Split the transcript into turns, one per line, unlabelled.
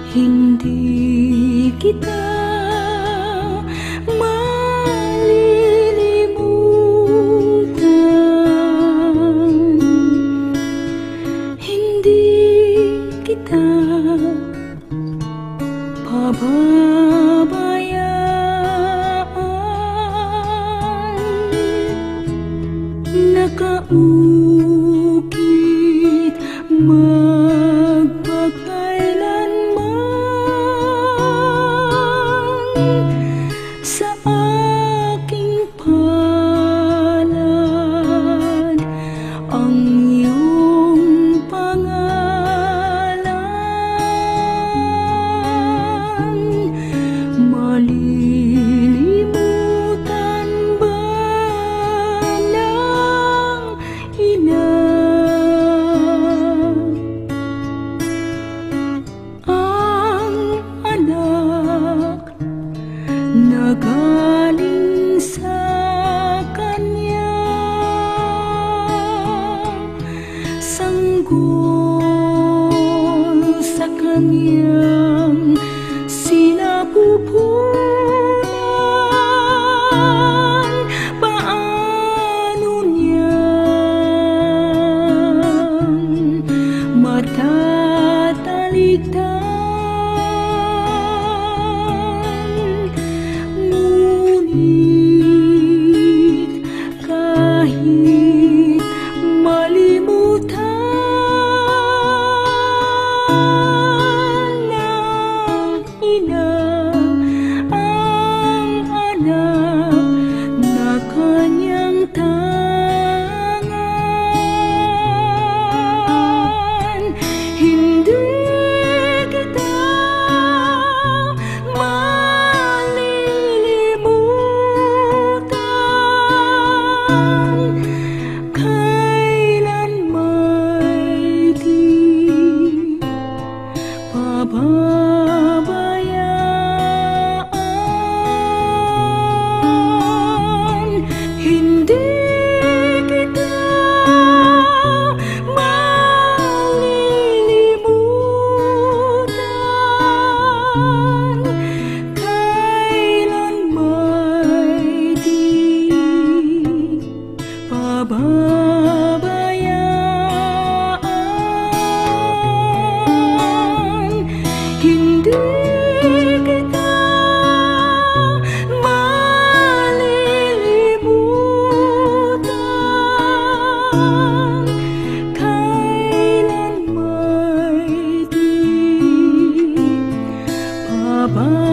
Hindi kita malilimutan, hindi kita pababayaan. Nakaukit magpakailanman sa aking palad ang iyong pangalan. Malilimutan ba ng ina ang anak na galing sa kanya? Sanggol sa kanyang sinapupunan, paano niyan matatalikdan? Ngunit kahit malimutan ng ina ang anak na kanyang tangan, hindi kita malilimutan. Kailanmay di pababayaan. Hindi kita malilimutan. Kailanmay di pababayaan. Hindi kita malilimutan. Kailanmay di pababayaan.